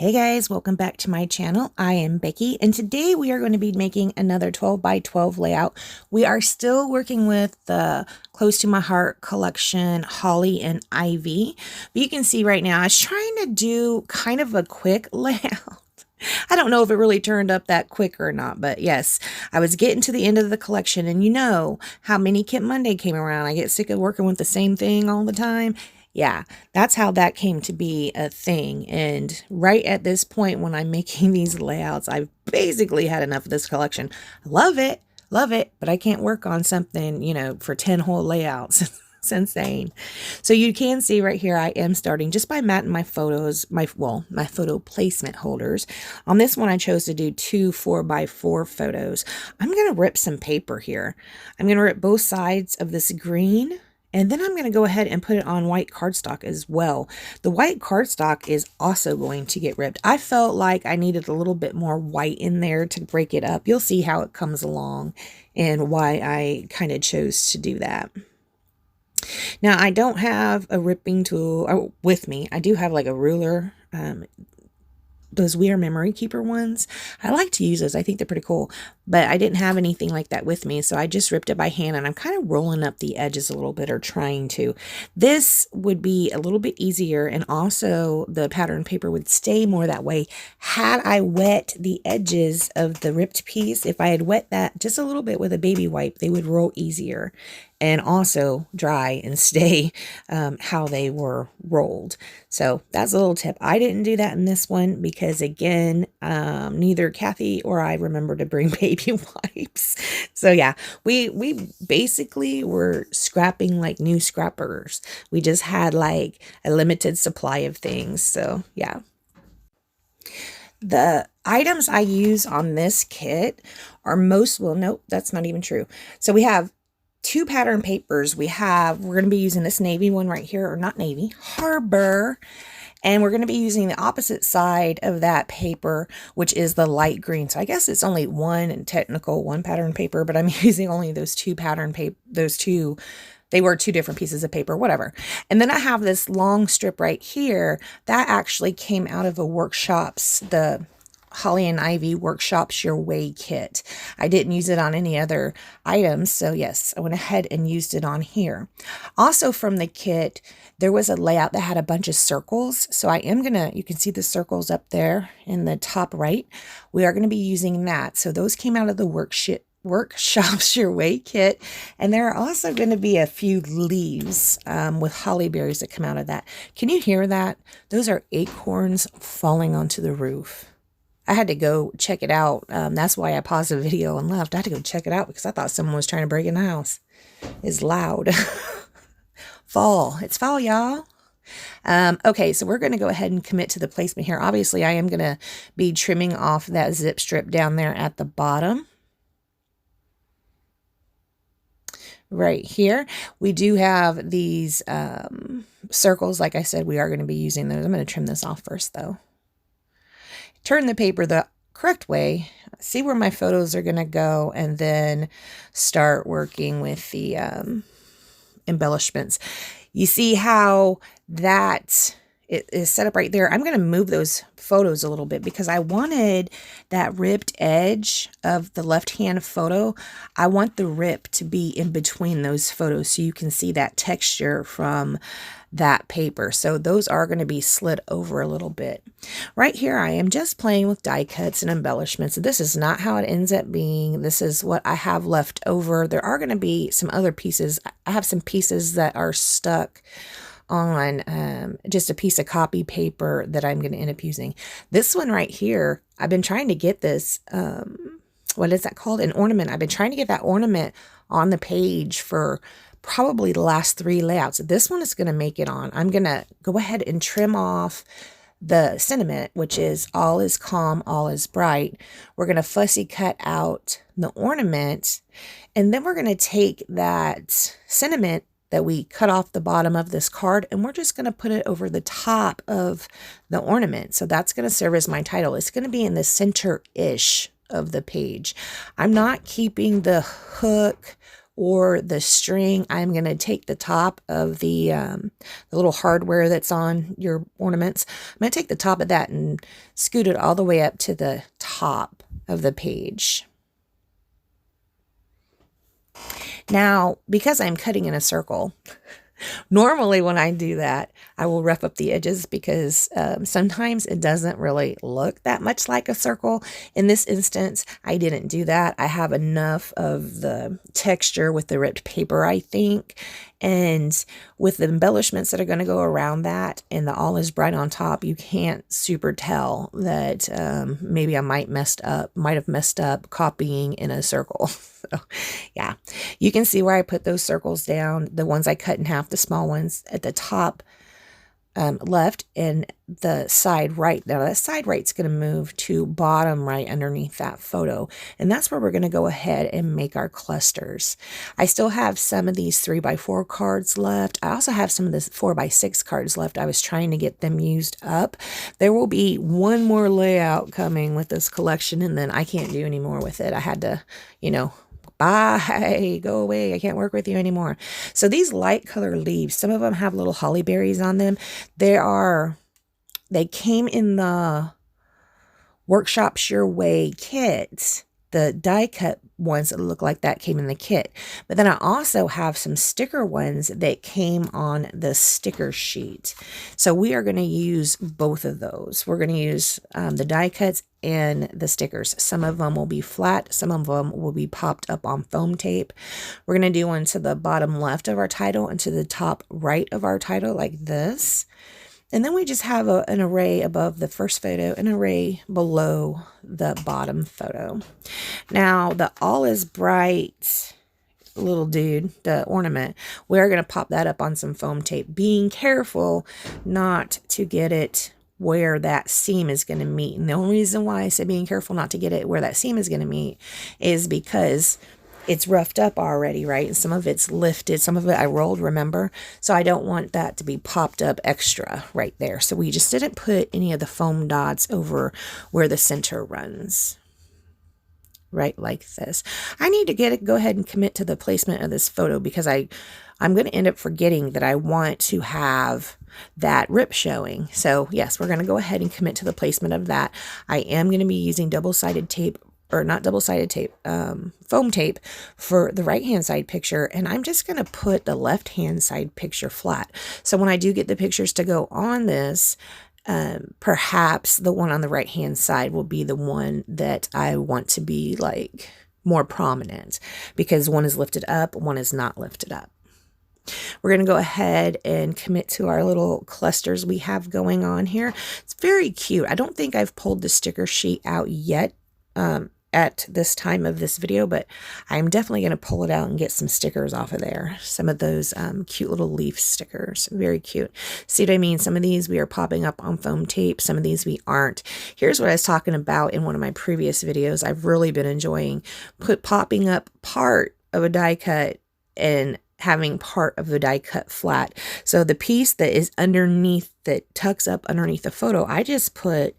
Hey guys, welcome back to my channel. I am Becky, and today we are going to be making another 12 by 12 layout. We are still working with the Close to My Heart collection, Holly and Ivy. But you can see right now, I was trying to do kind of a quick layout. I don't know if it really turned up that quick or not, but yes, I was getting to the end of the collection, and you know how Mini Kit Monday came around. I get sick of working with the same thing all the time. Yeah, that's how that came to be a thing. And right at this point when I'm making these layouts, I've basically had enough of this collection. I love it, but I can't work on something, you know, for 10 whole layouts. It's insane. So you can see right here, I am starting just by matting my photos, my photo placement holders. On this one, I chose to do two 4x4 photos. I'm going to rip some paper here. I'm going to rip both sides of this green. And then I'm going to go ahead and put it on white cardstock as well. The white cardstock is also going to get ripped. I felt like I needed a little bit more white in there to break it up. You'll see how it comes along and why I kind of chose to do that. Now, I don't have a ripping tool with me. I do have like a ruler. Those We Are Memory Keeper ones. I like to use those. I think they're pretty cool. But I didn't have anything like that with me, so I just ripped it by hand, and I'm kind of rolling up the edges a little bit, or trying to. This would be a little bit easier, and also the pattern paper would stay more that way had I wet the edges of the ripped piece. If I had wet that just a little bit with a baby wipe, they would roll easier and also dry and stay how they were rolled. So that's a little tip. I didn't do that in this one because, again, neither Kathy or I remember to bring baby wipes. So yeah, we basically were scrapping like new scrappers. We just had like a limited supply of things. So yeah. The items I use on this kit are well, nope, that's not even true. So we have two pattern papers. We're going to be using this navy one right here, or not navy, Harbor. And we're going to be using the opposite side of that paper, which is the light green. So I guess it's only one pattern paper, but I'm using only those two pattern paper, they were two different pieces of paper, whatever. And then I have this long strip right here that actually came out of a workshops, the Holly and Ivy Workshops Your Way kit. I didn't use it on any other items, so yes, I went ahead and used it on here. Also from the kit, there was a layout that had a bunch of circles, so I am gonna, you can see the circles up there in the top right. We are gonna be using that. So those came out of the Workshops Your Way kit, and there are also going to be a few leaves with holly berries that come out of that. Can you hear that? Those are acorns falling onto the roof. I had to go check it out. That's why I paused the video and left. I had to go check it out because I thought someone was trying to break in the house. It's loud. Fall. It's fall, y'all. Okay, so we're going to go ahead and commit to the placement here. Obviously, I am going to be trimming off that zip strip down there at the bottom. Right here, we do have these circles. Like I said, we are going to be using those. I'm going to trim this off first, though. Turn the paper the correct way, see where my photos are going to go, and then start working with the embellishments. You see how that it is set up right there. I'm going to move those photos a little bit because I wanted that ripped edge of the left-hand photo. I want the rip to be in between those photos so you can see that texture from that paper. So those are going to be slid over a little bit. Right here, I am just playing with die cuts and embellishments. This is not how it ends up being. This is what I have left over. There are going to be some other pieces. I have some pieces that are stuck on just a piece of copy paper that I'm going to end up using. This one right here, I've been trying to get this, what is that called? An ornament. I've been trying to get that ornament on the page for probably the last 3 layouts. This one is going to make it on. I'm going to go ahead and trim off the sentiment, which is all is calm, all is bright. We're going to fussy cut out the ornament, and then we're going to take that sentiment that we cut off the bottom of this card, and we're just going to put it over the top of the ornament. So that's going to serve as my title. It's going to be in the center-ish of the page. I'm not keeping the hook or the string, I'm going to take the top of the little hardware that's on your ornaments. I'm going to take the top of that and scoot it all the way up to the top of the page. Now, because I'm cutting in a circle, normally when I do that, I will rough up the edges because sometimes it doesn't really look that much like a circle. In this instance, I didn't do that. I have enough of the texture with the ripped paper, I think, and with the embellishments that are going to go around that and the all is bright on top, you can't super tell that maybe I might have messed up copying in a circle. So yeah, you can see where I put those circles down, the ones I cut in half, the small ones at the top left and the side right. Now that side right's going to move to bottom right underneath that photo, and that's where we're going to go ahead and make our clusters. I still have some of these 3x4 cards left. I also have some of the 4x6 cards left. I was trying to get them used up. There will be one more layout coming with this collection, and then I can't do any more with it. I had to, bye, go away, I can't work with you anymore. So these light color leaves, some of them have little holly berries on them. They came in the Workshop Your Way kit. The die cut ones that look like that came in the kit. But then I also have some sticker ones that came on the sticker sheet. So we are going to use both of those. We're going to use the die cuts and the stickers. Some of them will be flat. Some of them will be popped up on foam tape. We're going to do one to the bottom left of our title and to the top right of our title like this. And then we just have an array above the first photo, an array below the bottom photo. Now, the all is bright little dude, the ornament, we're going to pop that up on some foam tape, being careful not to get it where that seam is going to meet. And the only reason why I say being careful not to get it where that seam is going to meet is because it's roughed up already, right? And some of it's lifted, some of it I rolled, remember? So I don't want that to be popped up extra right there. So we just didn't put any of the foam dots over where the center runs. Right, like this. I need to go ahead and commit to the placement of this photo because I'm going to end up forgetting that I want to have that rip showing. So yes, we're going to go ahead and commit to the placement of that. I am going to be using double-sided tape, or not double-sided tape, foam tape for the right-hand side picture, and I'm just going to put the left-hand side picture flat. So when I do get the pictures to go on this, perhaps the one on the right-hand side will be the one that I want to be like more prominent because one is lifted up, one is not lifted up. We're going to go ahead and commit to our little clusters we have going on here. It's very cute. I don't think I've pulled the sticker sheet out yet at this time of this video, but I'm definitely going to pull it out and get some stickers off of there. Some of those cute little leaf stickers. Very cute. See what I mean? Some of these we are popping up on foam tape. Some of these we aren't. Here's what I was talking about in one of my previous videos. I've really been enjoying popping up part of a die cut and having part of the die cut flat. So the piece that is underneath, that tucks up underneath the photo, I just put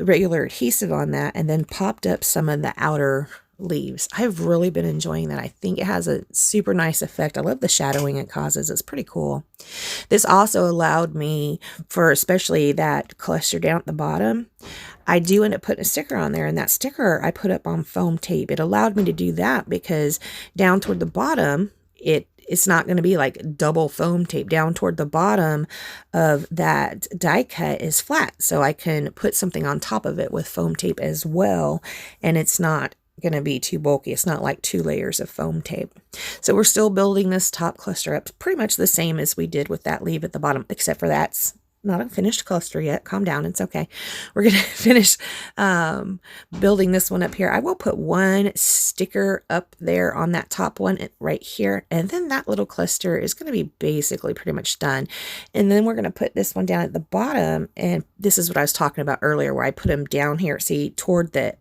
regular adhesive on that and then popped up some of the outer leaves. I've really been enjoying that. I think it has a super nice effect. I love the shadowing it causes. It's pretty cool. This also allowed me for especially that cluster down at the bottom. I do end up putting a sticker on there, and that sticker I put up on foam tape. It allowed me to do that because down toward the bottom, it's not going to be like double foam tape. Down toward the bottom of that die cut is flat, so I can put something on top of it with foam tape as well, and it's not going to be too bulky. It's not like 2 layers of foam tape. So we're still building this top cluster up pretty much the same as we did with that leaf at the bottom, except for that's not a finished cluster yet. Calm down. It's okay. We're going to finish building this one up here. I will put one sticker up there on that top one right here. And then that little cluster is going to be basically pretty much done. And then we're going to put this one down at the bottom. And this is what I was talking about earlier, where I put them down here. See, toward the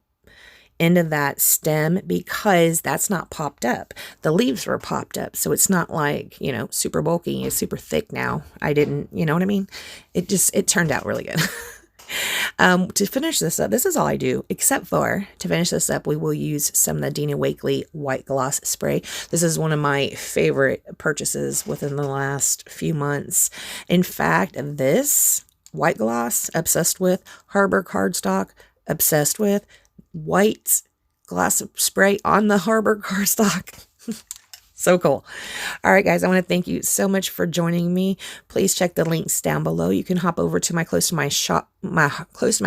end of that stem, because that's not popped up. The leaves were popped up, so it's not like, super bulky. It's super thick now. I didn't, you know what I mean? It turned out really good. To finish this up, this is all I do, except for to finish this up, we will use some of the Dina Wakley white gloss spray. This is one of my favorite purchases within the last few months. In fact, this white gloss, obsessed with. Harbor cardstock, obsessed with. White gloss spray on the Harbor cardstock. So cool. All right, guys, I want to thank you so much for joining me. Please check the links down below. You can hop over to my Close to My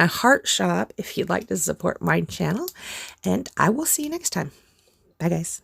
Heart shop if you'd like to support my channel. And I will see you next time. Bye, guys.